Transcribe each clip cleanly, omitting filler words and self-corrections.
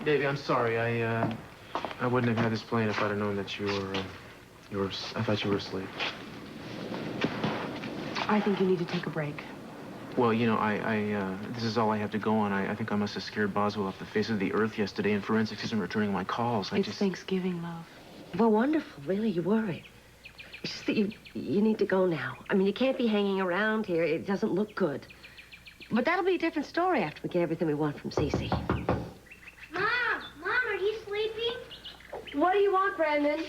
Baby, I'm sorry. I wouldn't have had this plane if I'd have known that you were, I thought you were asleep. I think you need to take a break. Well, you know, this is all I have to go on. I think I must have scared Boswell off the face of the earth yesterday, and forensics isn't returning my calls. It's Thanksgiving, love. Well, wonderful. Really, you worry. It's just that you need to go now. I mean, you can't be hanging around here. It doesn't look good. But that'll be a different story after we get everything we want from Cece. Mom, are you sleeping? What do you want, Brandon?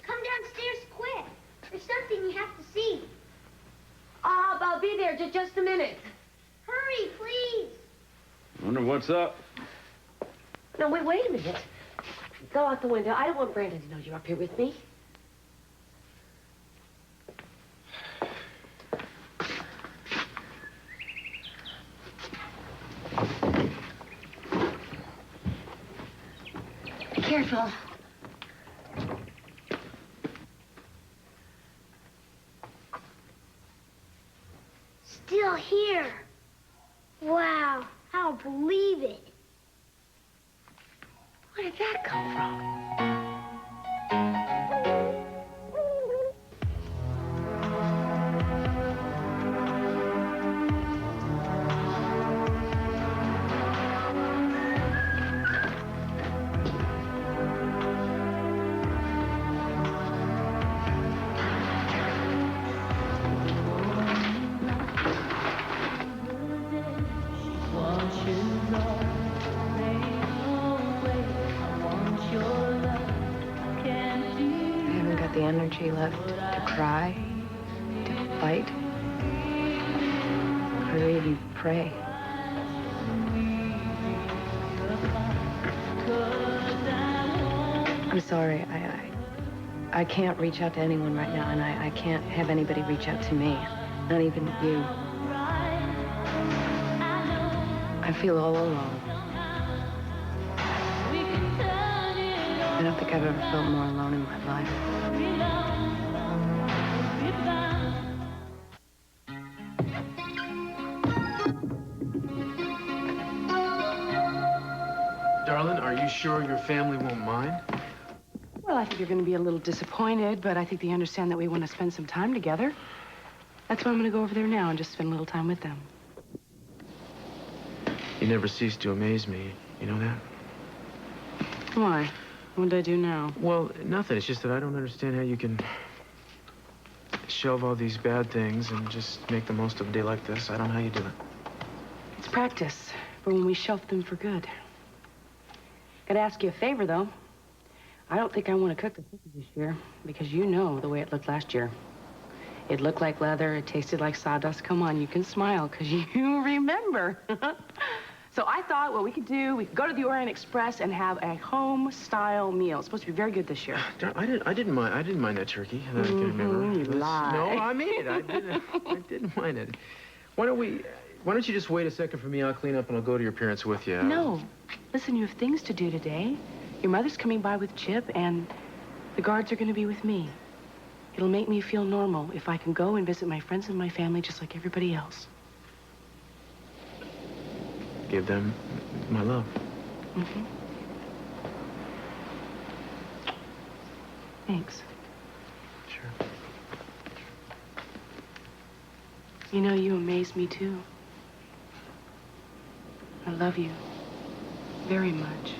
Come downstairs quick. There's something you have to see. I'll be there. Just a minute. Hurry, please. Wonder what's up. No, wait a minute. Go out the window. I don't want Brandon to know you're up here with me. Be careful. Still here. Wow, I don't believe it. Where did that come from? Energy left to cry, to fight, or to even pray. I'm sorry. I can't reach out to anyone right now, and I can't have anybody reach out to me, not even you. I feel all alone. I don't think I've ever felt more alone in my life. Darling, are you sure your family won't mind? Well, I think they're going to be a little disappointed, but I think they understand that we want to spend some time together. That's why I'm going to go over there now and just spend a little time with them. You never cease to amaze me. You know that? Why? What did I do now? Well, nothing. It's just that I don't understand how you can shelve all these bad things and just make the most of a day like this. I don't know how you do it. It's practice for when we shelf them for good. Gotta ask you a favor, though. I don't think I want to cook the cookies this year because you know the way it looked last year. It looked like leather. It tasted like sawdust. Come on, you can smile because you remember. So I thought what we could do, we could go to the Orient Express and have a home-style meal. It's supposed to be very good this year. I didn't mind that turkey. That I can remember. You lie. No, I mean it. I didn't mind it. Why don't you just wait a second for me? I'll clean up and I'll go to your parents with you. No. Listen, you have things to do today. Your mother's coming by with Chip, and the guards are going to be with me. It'll make me feel normal if I can go and visit my friends and my family just like everybody else. Give them my love. Mm-hmm. Thanks. Sure. You know, you amaze me, too. I love you very much.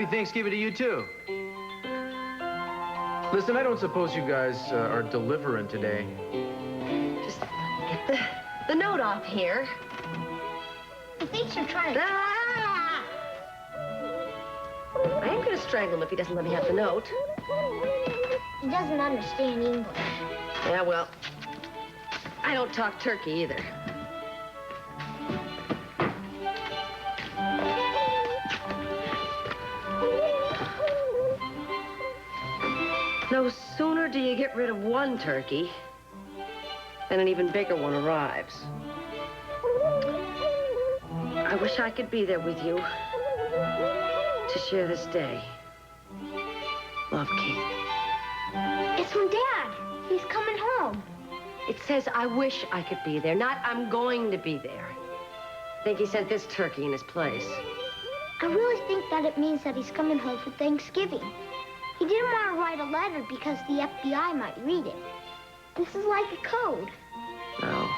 Thanksgiving to you, too. Listen, I don't suppose you guys are delivering today. Just get the note off here. I think you're trying to... Ah! I am going to strangle him if he doesn't let me have the note. He doesn't understand English. Yeah, well, I don't talk turkey either. No sooner do you get rid of one turkey than an even bigger one arrives. I wish I could be there with you to share this day. Love, Kate. It's from Dad. He's coming home. It says I wish I could be there, not I'm going to be there. I think he sent this turkey in his place. I really think that it means that he's coming home for Thanksgiving. He didn't want to write a letter because the FBI might read it. This is like a code. No.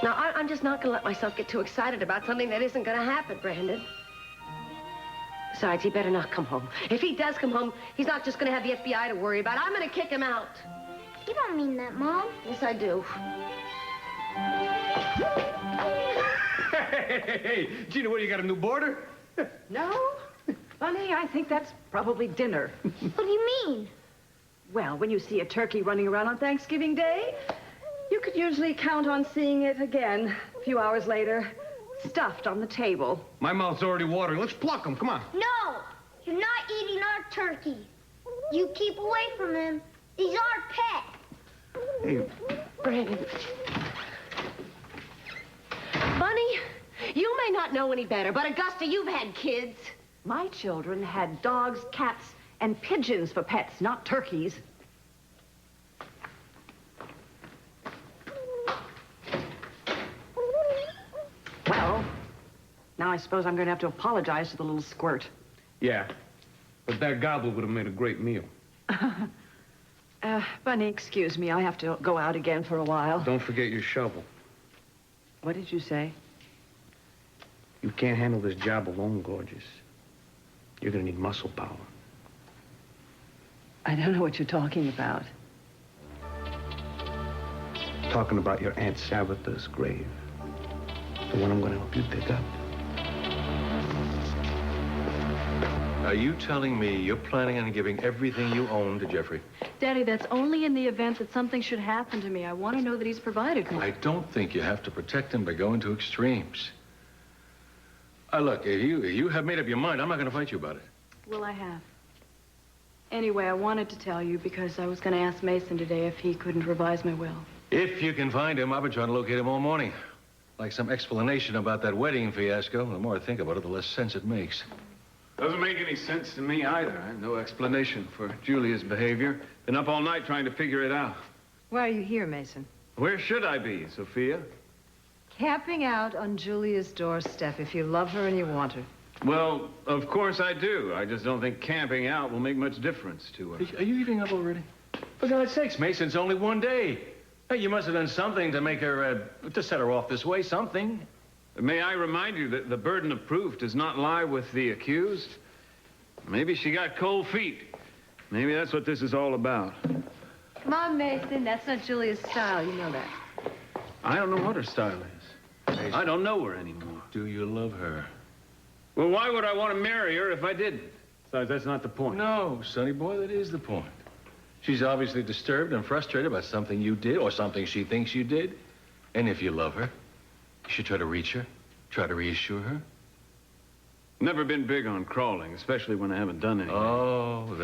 No, I'm just not going to let myself get too excited about something that isn't going to happen, Brandon. Besides, he better not come home. If he does come home, he's not just going to have the FBI to worry about. I'm going to kick him out. You don't mean that, Mom. Yes, I do. Hey, Gina, what, you got a new boarder? No? Bunny, I think that's probably dinner. What do you mean? Well, when you see a turkey running around on Thanksgiving Day, you could usually count on seeing it again a few hours later, stuffed on the table. My mouth's already watering. Let's pluck him. Come on. No! You're not eating our turkey. You keep away from him. He's our pet. Hey, Brandon. Bunny, you may not know any better, but Augusta, you've had kids. My children had dogs, cats, and pigeons for pets, not turkeys. Well, now I suppose I'm going to have to apologize to the little squirt. yeah, but that gobbler would have made a great meal. Bunny, excuse me. I have to go out again for a while. Don't forget your shovel. What did you say? You can't handle this job alone, gorgeous. You're gonna need muscle power. I don't know what you're talking about. Talking about your Aunt Sabitha's grave. The one I'm gonna help you dig up. Are you telling me you're planning on giving everything you own to Jeffrey? Daddy, that's only in the event that something should happen to me. I want to know that he's provided for me. I don't think you have to protect him by going to extremes. Look, if you have made up your mind, I'm not going to fight you about it. Well, I have. Anyway, I wanted to tell you because I was going to ask Mason today if he couldn't revise my will. If you can find him, I've been trying to locate him all morning. Like some explanation about that wedding fiasco. The more I think about it, the less sense it makes. Doesn't make any sense to me either. I have no explanation for Julia's behavior. Been up all night trying to figure it out. Why are you here, Mason? Where should I be, Sophia? Camping out on Julia's doorstep if you love her and you want her. Well, of course I do. I just don't think camping out will make much difference to her. Are you eating up already? For God's sakes, Mason, it's only one day. Hey, you must have done something to make her, to set her off this way, something. May I remind you that the burden of proof does not lie with the accused? Maybe she got cold feet. Maybe that's what this is all about. Come on, Mason. That's not Julia's style. You know that. I don't know what her style is. Mason, I don't know her anymore. do you love her? Well, why would I want to marry her if I didn't? Besides, that's not the point. No, sonny boy, that is the point. She's obviously disturbed and frustrated by something you did or something she thinks you did. And if you love her, you should try to reach her, try to reassure her. Never been big on crawling, especially when I haven't done anything. Oh,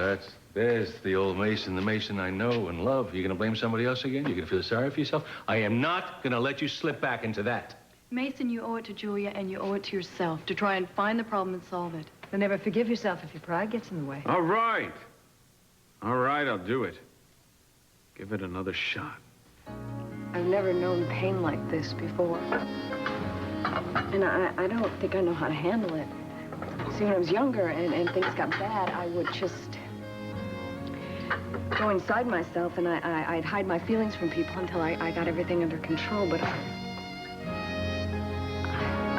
there's the old Mason, the Mason I know and love. You gonna blame somebody else again? You gonna feel sorry for yourself? I am not gonna let you slip back into that. Mason, you owe it to Julia and you owe it to yourself to try and find the problem and solve it. You'll never forgive yourself if your pride gets in the way. All right. All right, I'll do it. Give it another shot. I've never known pain like this before. And I don't think I know how to handle it. See, when I was younger and things got bad, I would just go inside myself and I'd hide my feelings from people until I got everything under control. But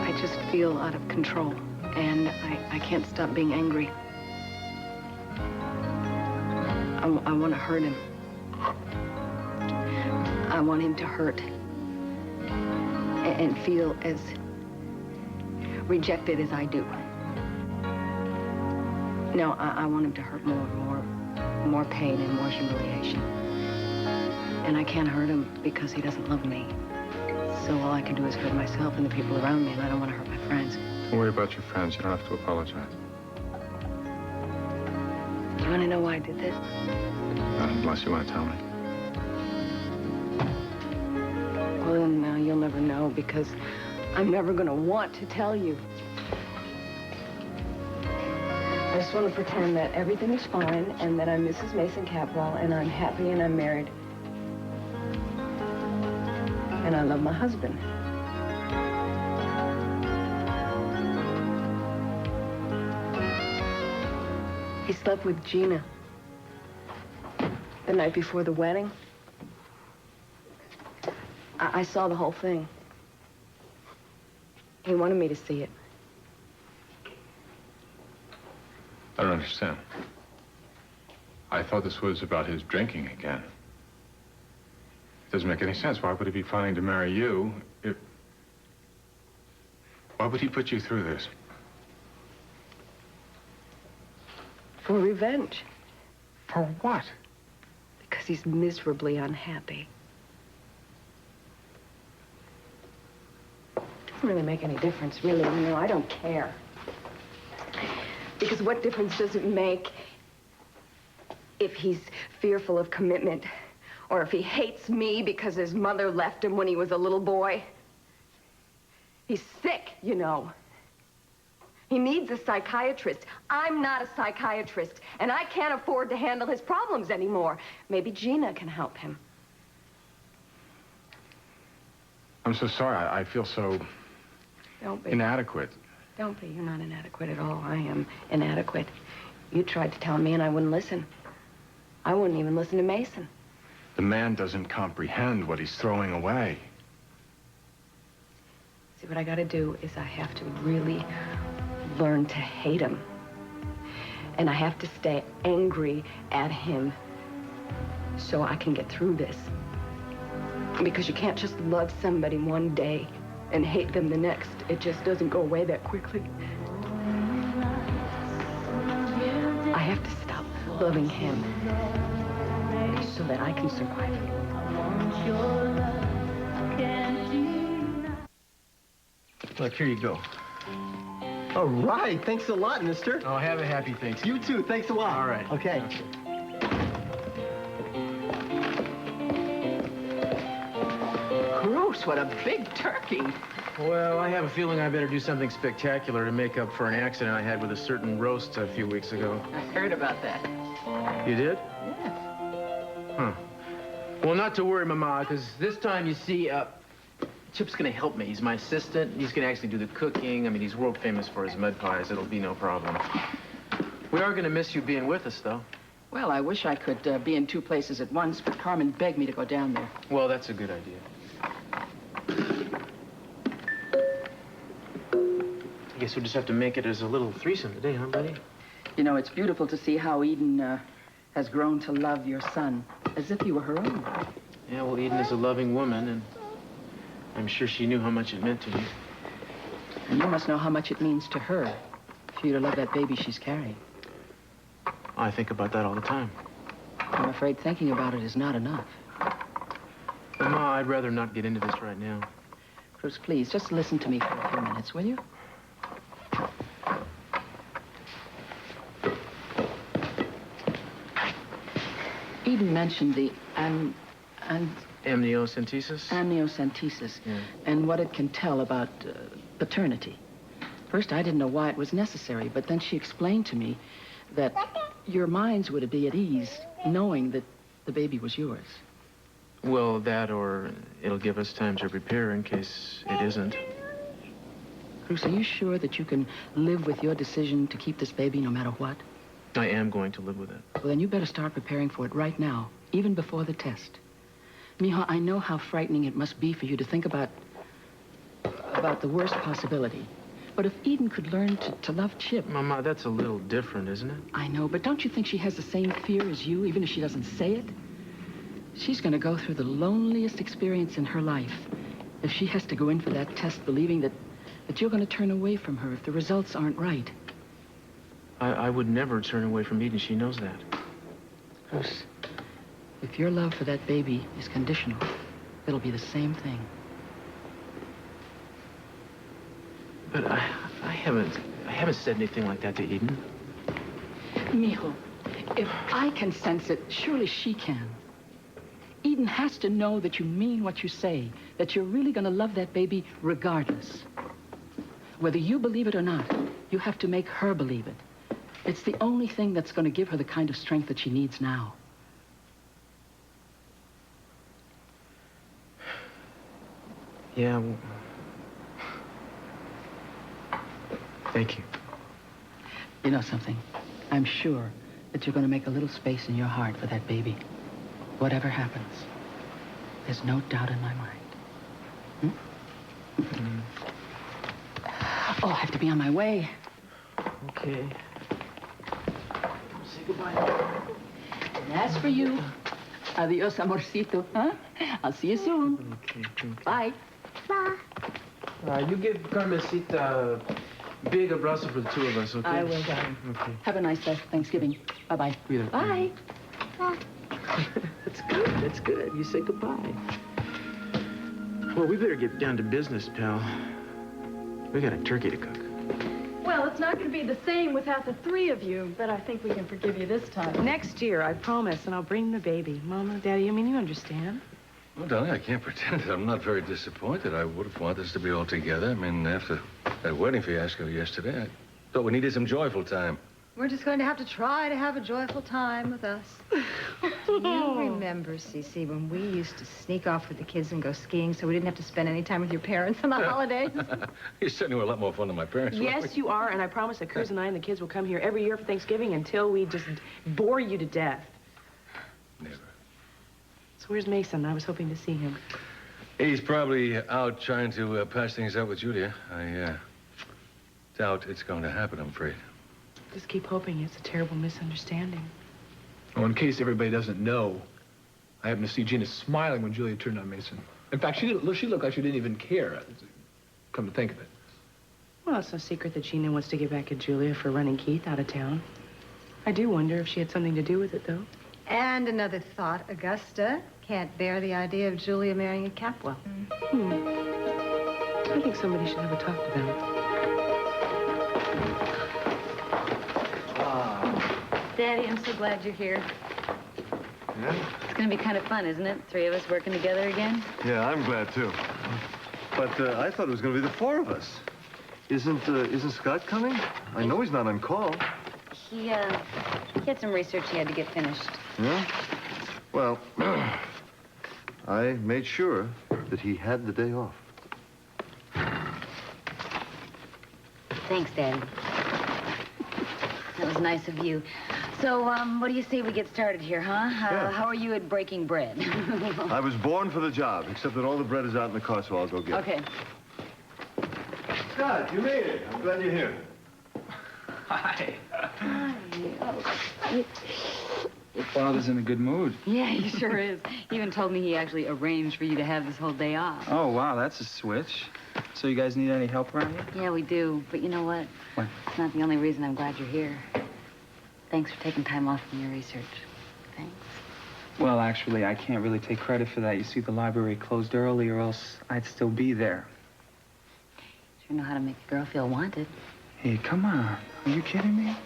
I just feel out of control and I can't stop being angry. I want to hurt him. I want him to hurt and feel as rejected as I do. No, I want him to hurt more pain and more humiliation. And I can't hurt him because he doesn't love me. So all I can do is hurt myself and the people around me, and I don't want to hurt my friends. Don't worry about your friends. You don't have to apologize. you want to know why I did this? Unless you want to tell me. Well, then now you'll never know because I'm never going to want to tell you. I just want to pretend that everything is fine and that I'm Mrs. Mason Capwell and I'm happy and I'm married. And I love my husband. He slept with Gina the night before the wedding. I saw the whole thing. He wanted me to see it. I don't understand. I thought this was about his drinking again. It doesn't make any sense. Why would he be planning to marry you if... Why would he put you through this? For revenge. For what? Because he's miserably unhappy. Doesn't really make any difference, really. You know, I don't care. Because what difference does it make if he's fearful of commitment or if he hates me because his mother left him when he was a little boy? He's sick, you know. He needs a psychiatrist. I'm not a psychiatrist, and I can't afford to handle his problems anymore. Maybe Gina can help him. I'm so sorry. I feel so... Don't be. Inadequate. Don't be. You're not inadequate at all. I am inadequate. You tried to tell me and I wouldn't listen. I wouldn't even listen to Mason. The man doesn't comprehend what he's throwing away. See, what I gotta do is I have to really learn to hate him. And I have to stay angry at him so I can get through this. Because you can't just love somebody one day and hate them the next. It just doesn't go away that quickly. I have to stop loving him so that I can survive. Look, here you go. All right, thanks a lot, mister. Oh, have a happy Thanksgiving. You too, thanks a lot. All right. Okay. Gross, what a big turkey. Well, I have a feeling I better do something spectacular to make up for an accident I had with a certain roast a few weeks ago. I heard about that. You did? Yeah. Huh. Well, not to worry, Mama, because this time, you see, Chip's gonna help me. He's my assistant. He's gonna actually do the cooking. I mean, he's world famous for his mud pies. It'll be no problem. We are gonna miss you being with us, though. Well, I wish I could be in two places at once, but Carmen begged me to go down there. Well, that's a good idea. I guess we'll just have to make it as a little threesome today, huh, buddy? You know, it's beautiful to see how Eden has grown to love your son, as if he were her own. Yeah, well, Eden is a loving woman, and I'm sure she knew how much it meant to me. And you must know how much it means to her for you to love that baby she's carrying. I think about that all the time. I'm afraid thinking about it is not enough. But, Ma, I'd rather not get into this right now. Bruce, please, just listen to me for a few minutes, will you? Eden mentioned the amniocentesis? Amniocentesis, Yeah. and what it can tell about paternity. First, I didn't know why it was necessary, but then she explained to me that your minds would be at ease knowing that the baby was yours. Well, that or it'll give us time to prepare in case it isn't. Bruce, are you sure that you can live with your decision to keep this baby no matter what? I am going to live with it. Well, then you better start preparing for it right now, even before the test. Mijo, I know how frightening it must be for you to think about the worst possibility. But if Eden could learn to love Chip... Mama, that's a little different, isn't it? I know, but don't you think she has the same fear as you, even if she doesn't say it? She's going to go through the loneliest experience in her life if she has to go in for that test believing that you're going to turn away from her if the results aren't right. I would never turn away from Eden. She knows that. Bruce, if your love for that baby is conditional, it'll be the same thing. But I haven't said anything like that to Eden. Mijo, If I can sense it, surely she can. Eden has to know that you mean what you say, that you're really going to love that baby regardless. Whether you believe it or not, you have to make her believe it. It's the only thing that's going to give her the kind of strength that she needs now. Yeah, well, thank you. You know something? I'm sure that you're going to make a little space in your heart for that baby. Whatever happens, there's no doubt in my mind. Oh, I have to be on my way. Okay. Say goodbye. And as for you, adios, amorcito, huh? I'll see you soon. Okay, thank you. Bye. Bye. You give Carmencita a big abrazo for the two of us, okay? I will, darling. Okay. Have a nice Thanksgiving. Bye-bye. Bye. Bye. That's good. That's good. You say goodbye. Well, we better get down to business, pal. We got a turkey to cook. Well, it's not going to be the same without the three of you, but I think we can forgive you this time. Next year, I promise, and I'll bring the baby. Mama, Daddy, I mean, you understand. Well, darling, I can't pretend that I'm not very disappointed. I would have wanted us to be all together. I mean, after that wedding fiasco yesterday, I thought we needed some joyful time. We're just going to have to try to have a joyful time with us. Do you remember, Cece, when we used to sneak off with the kids and go skiing so we didn't have to spend any time with your parents on the holidays? You certainly were a lot more fun than my parents were. Yes, you are, and I promise that Cruz and I and the kids will come here every year for Thanksgiving until we just bore you to death. Never. So where's Mason? I was hoping to see him. He's probably out trying to patch things up with Julia. I doubt it's going to happen, I'm afraid. Just keep hoping it's a terrible misunderstanding. Well, in case everybody doesn't know, I happened to see Gina smiling when Julia turned on Mason. In fact, she looked like she didn't even care, come to think of it. Well, it's no secret that Gina wants to get back at Julia for running Keith out of town. I do wonder if she had something to do with it, though. And another thought, Augusta can't bear the idea of Julia marrying a Capwell. I think somebody should have a talk to them. Daddy, I'm so glad you're here. Yeah? It's going to be kind of fun, isn't it? Three of us working together again. Yeah, I'm glad, too. But I thought it was going to be the four of us. Isn't Scott coming? I know he's not on call. He had some research he had to get finished. Yeah? Well, I made sure that he had the day off. Thanks, Daddy. That was nice of you. So, what do you say we get started here, huh? Yeah. How are you at breaking bread? I was born for the job, except that all the bread is out in the car, so I'll go get it. Okay. Scott, you made it. I'm glad you're here. Hi. Hi. Oh. Your father's in a good mood. Yeah, he sure is. He even told me he actually arranged for you to have this whole day off. Oh, wow, that's a switch. So you guys need any help around here? Yeah, we do. But you know what? What? It's not the only reason I'm glad you're here. Thanks for taking time off from your research. Thanks. Well, actually, I can't really take credit for that. You see, the library closed early, or else I'd still be there. Sure know how to make a girl feel wanted. Hey, come on. Are you kidding me?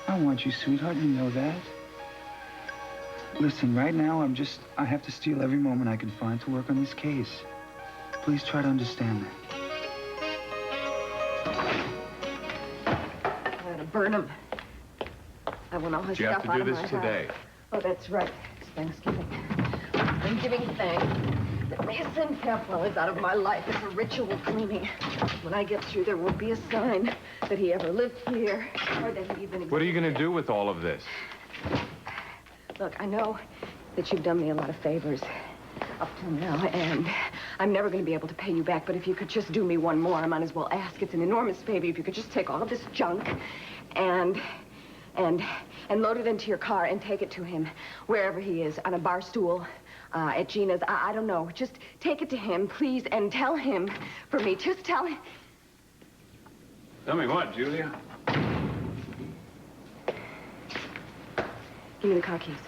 I want you, sweetheart. You know that. Listen, right now, I have to steal every moment I can find to work on this case. Please try to understand that. I'm gonna burn him. I want all his You have stuff to out do of this my today. house. Oh, that's right. It's Thanksgiving. I'm giving thanks that Mason Capwell is out of my life. It's a ritual cleaning. When I get through, there won't be a sign that he ever lived here or that he even existed. What are you going to do with all of this? Look, I know that you've done me a lot of favors up till now, and I'm never going to be able to pay you back, but if you could just do me one more, I might as well ask. It's an enormous favor. If you could just take all of this junk and load it into your car and take it to him wherever he is, on a bar stool, at Gina's. I don't know. Just take it to him, please, and tell him for me. Just tell him. Tell me what, Julia? Give me the car keys.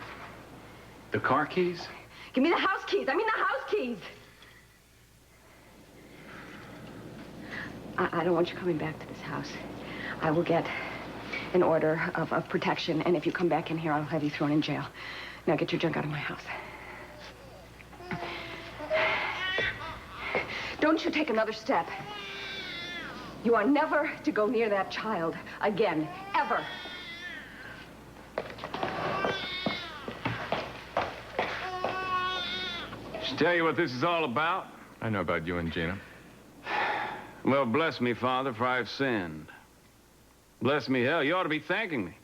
The car keys? Give me the house keys. I mean the house keys. I don't want you coming back to this house. I will get an order of protection, and if you come back in here, I'll have you thrown in jail. Now get your junk out of my house. Don't you take another step. You are never to go near that child again, ever. Should tell you what this is all about? I know about you and Gina. Well, bless me, Father, for I've sinned. Bless me, hell, you ought to be thanking me.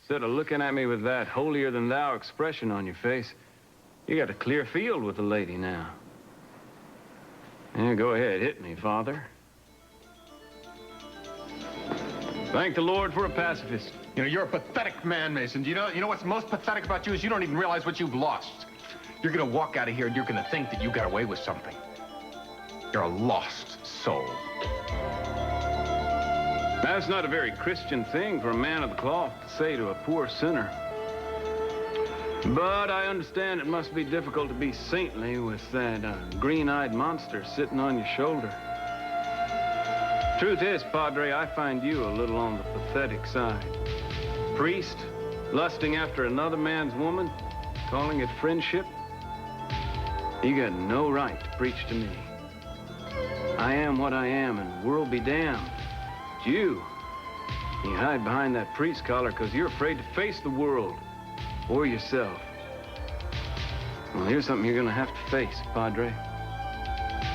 Instead of looking at me with that holier-than-thou expression on your face, you got a clear field with the lady now. Yeah, go ahead, hit me, Father. Thank the Lord for a pacifist. You know, you're a pathetic man, Mason. You know what's most pathetic about you is you don't even realize what you've lost. You're gonna walk out of here and you're gonna think that you got away with something. You're a lost soul. That's not a very Christian thing for a man of the cloth to say to a poor sinner. But I understand it must be difficult to be saintly with that green-eyed monster sitting on your shoulder. Truth is, Padre, I find you a little on the pathetic side. Priest, lusting after another man's woman, calling it friendship. You got no right to preach to me. I am what I am, and the world be damned. It's you hide behind that priest collar because you're afraid to face the world or yourself. Well, here's something you're gonna have to face, Padre.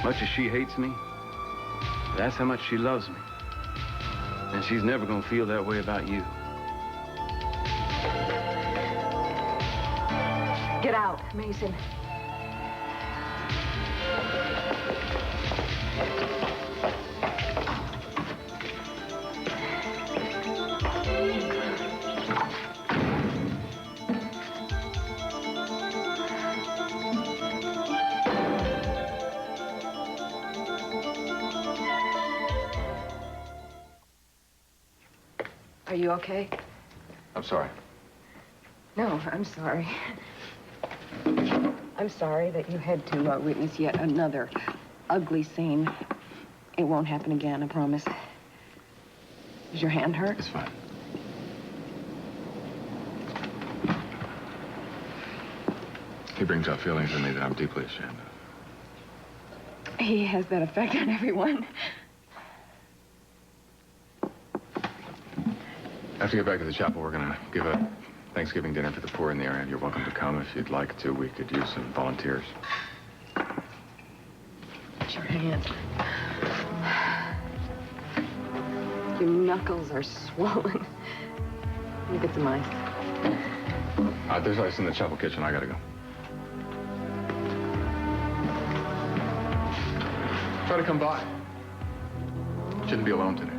Much as she hates me, that's how much she loves me. And she's never gonna feel that way about you. Get out, Mason. Are you okay? I'm sorry. No, I'm sorry. I'm sorry that you had to witness yet another ugly scene. It won't happen again, I promise. Does your hand hurt? It's fine. He brings out feelings in me that I'm deeply ashamed of. He has that effect on everyone. After we get back to the chapel, we're gonna give a Thanksgiving dinner for the poor in the area. You're welcome to come if you'd like to. We could use some volunteers. It's your hand. Your knuckles are swollen. You get some ice. There's ice in the chapel kitchen. I gotta go. Try to come by. Shouldn't be alone today.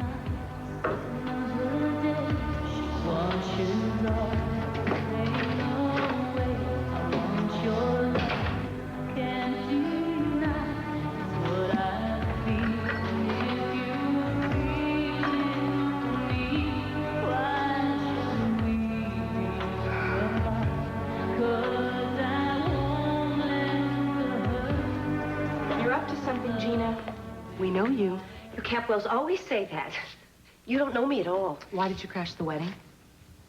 You're up to something, Gina. We know you. You Capwells always say that. You don't know me at all. Why did you crash the wedding?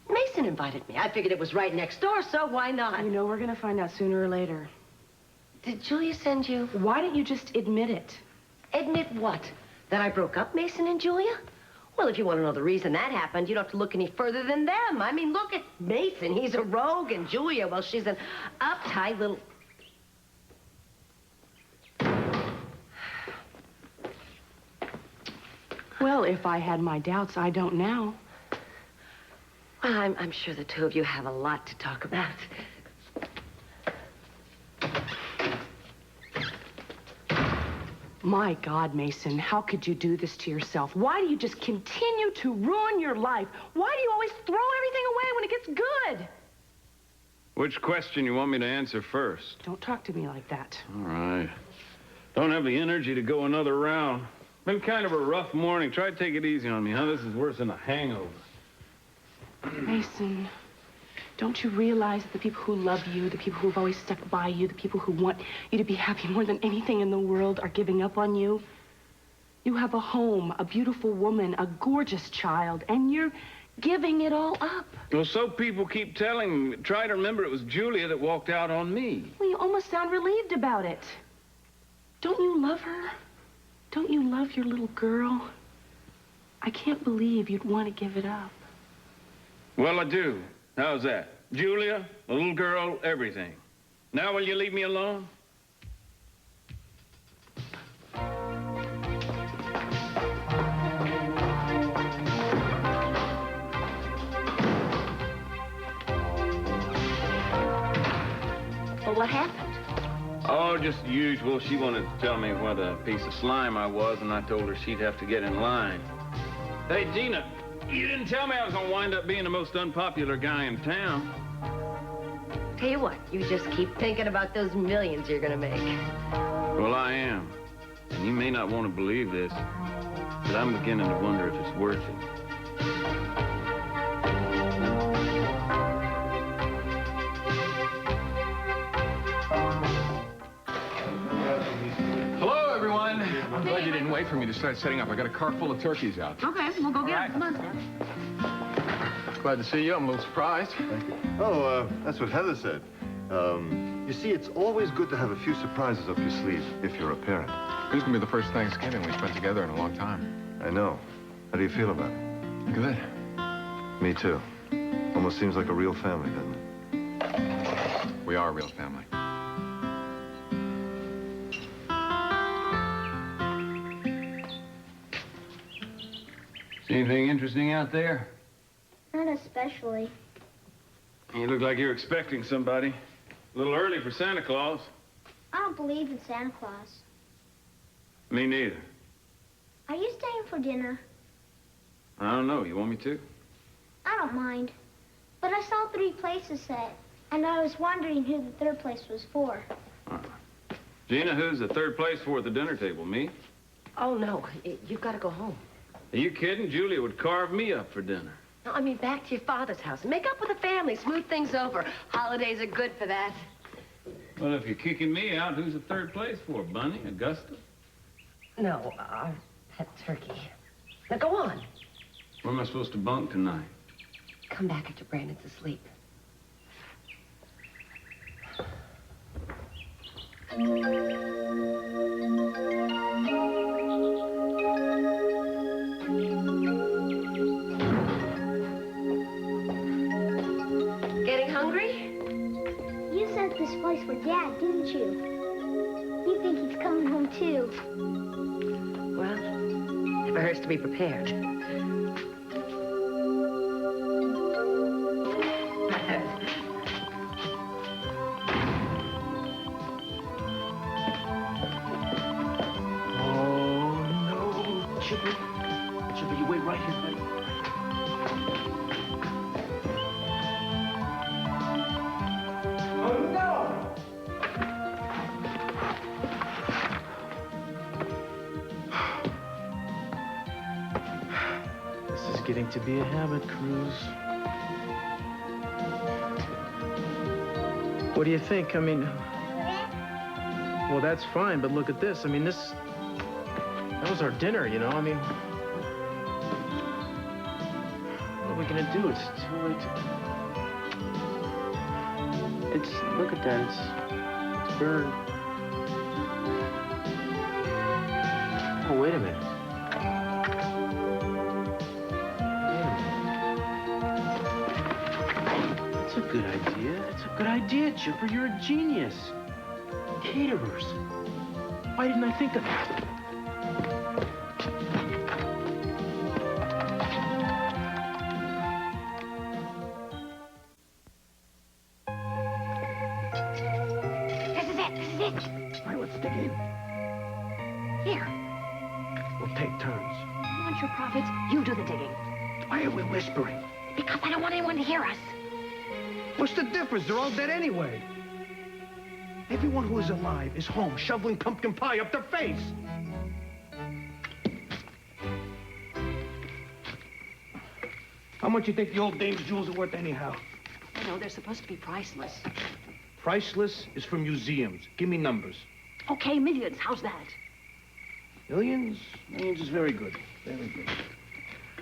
Mason invited me. I figured it was right next door, so why not? You know we're gonna find out sooner or later. Did Julia send you? Why don't you just admit it? Admit what? That I broke up Mason and Julia? Well, if you want to know the reason that happened, you don't have to look any further than them. I mean, look at Mason. He's a rogue, and Julia, well, she's an uptight little... Well, if I had my doubts, I don't now. Well, I'm sure the two of you have a lot to talk about. My God, Mason, how could you do this to yourself? Why do you just continue to ruin your life? Why do you always throw everything away when it gets good? Which question you want me to answer first? Don't talk to me like that. All right. Don't have the energy to go another round. Been kind of a rough morning. Try to take it easy on me, huh? This is worse than a hangover. Mason, don't you realize that the people who love you, the people who've always stuck by you, the people who want you to be happy more than anything in the world are giving up on you? You have a home, a beautiful woman, a gorgeous child, and you're giving it all up. Well, so people keep telling me. Try to remember it was Julia that walked out on me. Well, you almost sound relieved about it. Don't you love her? Don't you love your little girl? I can't believe you'd want to give it up. Well, I do. How's that? Julia, the little girl, everything. Now will you leave me alone? Well, what happened? Oh, just the usual. She wanted to tell me what a piece of slime I was, and I told her she'd have to get in line. Hey, Gina, you didn't tell me I was going to wind up being the most unpopular guy in town. Tell you what, you just keep thinking about those millions you're gonna make. Well, I am. And you may not want to believe this, but I'm beginning to wonder if it's worth it. Hello, everyone. I'm glad you didn't wait for me to start setting up. I got a car full of turkeys out. Okay, we'll go get it. Come on. Glad to see you. I'm a little surprised. Thank you. Oh, that's what Heather said. You see, it's always good to have a few surprises up your sleeve if you're a parent. This is going to be the first Thanksgiving we spent together in a long time. I know. How do you feel about it? Good. Me too. Almost seems like a real family, doesn't it? We are a real family. See anything interesting out there? Not especially. You look like you're expecting somebody. A little early for Santa Claus. I don't believe in Santa Claus. Me neither. Are you staying for dinner? I don't know. You want me to? I don't mind. But I saw 3 places set, and I was wondering who the 3rd place was for. Gina, who's the 3rd place for at the dinner table? Me? Oh, no, you've got to go home. Are you kidding? Julia would carve me up for dinner. No, I mean back to your father's house. Make up with the family, smooth things over. Holidays are good for that. Well, if you're kicking me out, who's the 3rd place for? Bunny? Augusta? No, our pet turkey. Now go on. Where am I supposed to bunk tonight? Come back after Brandon's asleep. Getting hungry? You sent this place for Dad, didn't you? You think he's coming home, too. Well, never hurts to be prepared. Chipper, you wait right here, buddy. Oh, no! This is getting to be a habit, Cruz. What do you think? I mean, well, that's fine, but look at this. I mean, that was our dinner, you know? I mean, what are we gonna do? It's too late to... look at that, it's burned. Oh, wait a minute. That's a good idea. That's a good idea, Chipper. You're a genius. Caterers. Why didn't I think of that? Profits, you do the digging. Why are we whispering? Because I don't want anyone to hear us. What's the difference? They're all dead anyway. Everyone who is alive is home shoveling pumpkin pie up their face. How much you think the old dame's jewels are worth anyhow? I know, they're supposed to be priceless. Priceless is for museums. Give me numbers. Okay, millions. How's that? Millions? Millions is very good. Very good.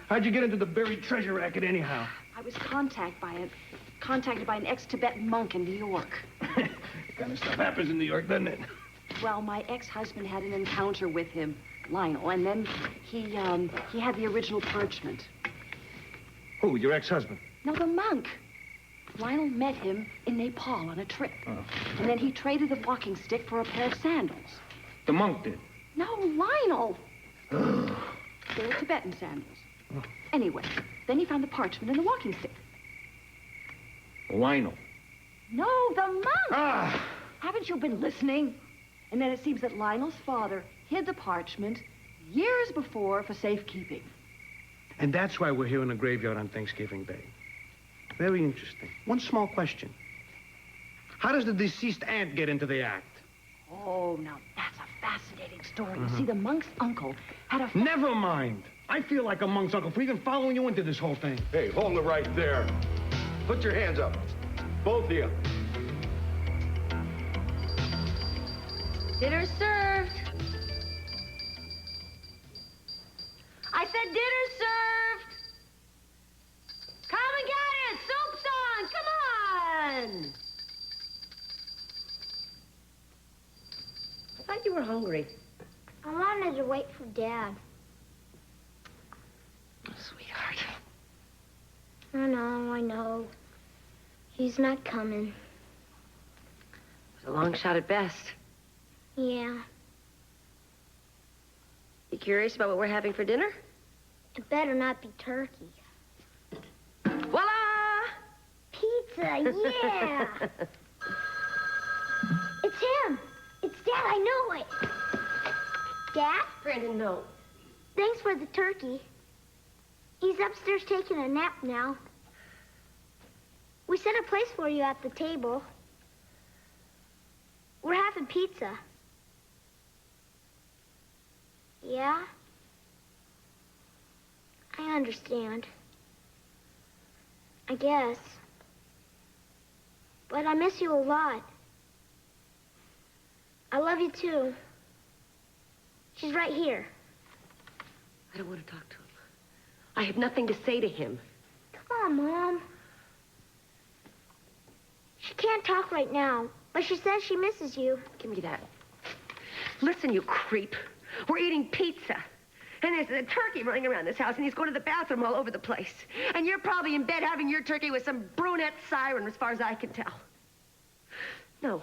How'd you get into the buried treasure racket anyhow? I was contacted by an ex-Tibetan monk in New York. That kind of stuff happens in New York, doesn't it? Well, my ex-husband had an encounter with him, Lionel, and then he had the original parchment. Who, your ex-husband? No, the monk. Lionel met him in Nepal on a trip. Oh. And then he traded the walking stick for a pair of sandals. The monk did? No, Lionel. They were Tibetan sandals. Oh. Anyway, then he found the parchment and the walking stick. Lionel. No, the monk! Ah! Haven't you been listening? And then it seems that Lionel's father hid the parchment years before for safekeeping. And that's why we're here in the graveyard on Thanksgiving Day. Very interesting. One small question. How does the deceased aunt get into the act? Oh, now that's a fascinating story. You see, the monk's uncle had a... Never mind. I feel like a monk's uncle for even following you into this whole thing. Hey, hold it right there. Put your hands up. Both of you. Dinner served. I said dinner served. Come and get it. Soup's on. Come on. I thought you were hungry. I wanted to wait for Dad. Oh, sweetheart. I know. He's not coming. It was a long shot at best. Yeah. You curious about what we're having for dinner? It better not be turkey. Voila! Pizza, yeah! It's him! It's Dad, I know it! Dad? Brandon, no. Thanks for the turkey. He's upstairs taking a nap now. We set a place for you at the table. We're having pizza. Yeah? I understand. I guess. But I miss you a lot. I love you too. She's right here. I don't want to talk to him. I have nothing to say to him. Come on, Mom. She can't talk right now, but she says she misses you. Give me that. Listen, you creep. We're eating pizza. And there's a turkey running around this house, and he's going to the bathroom all over the place. And you're probably in bed having your turkey with some brunette siren, as far as I can tell. No.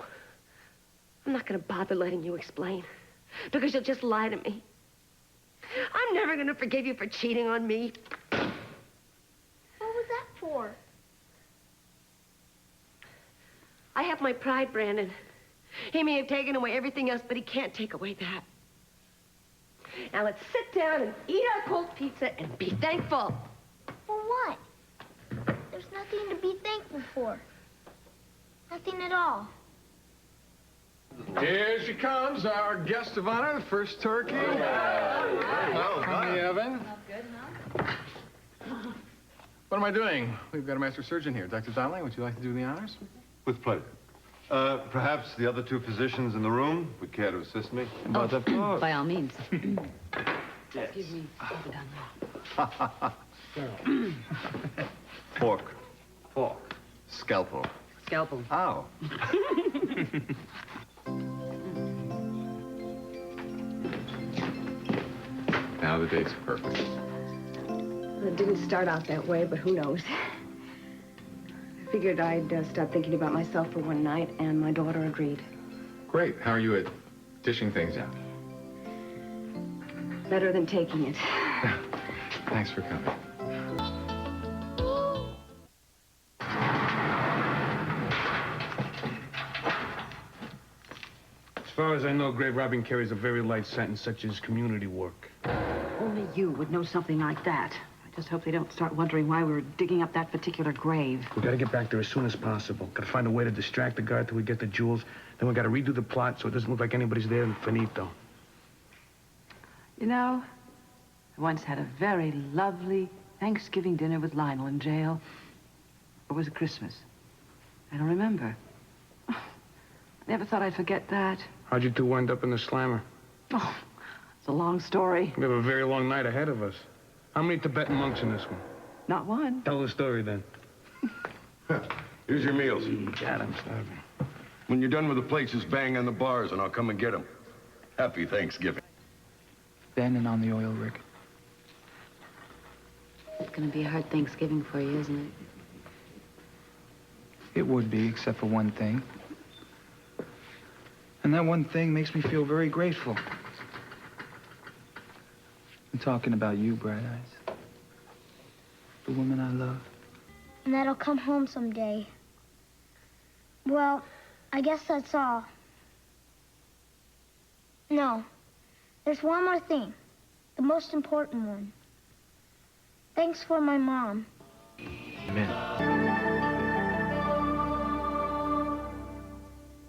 I'm not going to bother letting you explain, because you'll just lie to me. I'm never going to forgive you for cheating on me. What was that for? I have my pride, Brandon. He may have taken away everything else, but he can't take away that. Now let's sit down and eat our cold pizza and be thankful. For what? There's nothing to be thankful for. Nothing at all. Here she comes, our guest of honor, the first turkey. Out from the oven. What am I doing? We've got a master surgeon here. Dr. Donnelly, would you like to do the honors? With pleasure. Perhaps the other two physicians in the room would care to assist me? But of course. By all means. Yes. Excuse me, Dr. Donnelly. Fork. Fork. Scalpel. Scalpel. Ow. Now the date's perfect. It didn't start out that way, but who knows? I figured I'd start thinking about myself for one night, and my daughter agreed. Great. How are you at dishing things out? Better than taking it. Thanks for coming. As far as I know, grave robbing carries a very light sentence, such as community work. Only you would know something like that. I just hope they don't start wondering why we were digging up that particular grave. We gotta get back there as soon as possible. Gotta find a way to distract the guard till we get the jewels. Then we gotta redo the plot so it doesn't look like anybody's there and finito. You know, I once had a very lovely Thanksgiving dinner with Lionel in jail. Or was it Christmas? I don't remember. I never thought I'd forget that. How'd you two wind up in the slammer? Oh, it's a long story. We have a very long night ahead of us. How many Tibetan monks in this one? Not one. Tell the story, then. Here's your meals. God, I'm starving. When you're done with the plates, just bang on the bars and I'll come and get them. Happy Thanksgiving. Standing on the oil rig. It's gonna be a hard Thanksgiving for you, isn't it? It would be, except for one thing. And that one thing makes me feel very grateful. I'm talking about you, Bright Eyes. The woman I love. And that I'll come home someday. Well, I guess that's all. No, there's one more thing. The most important one. Thanks for my mom. Amen.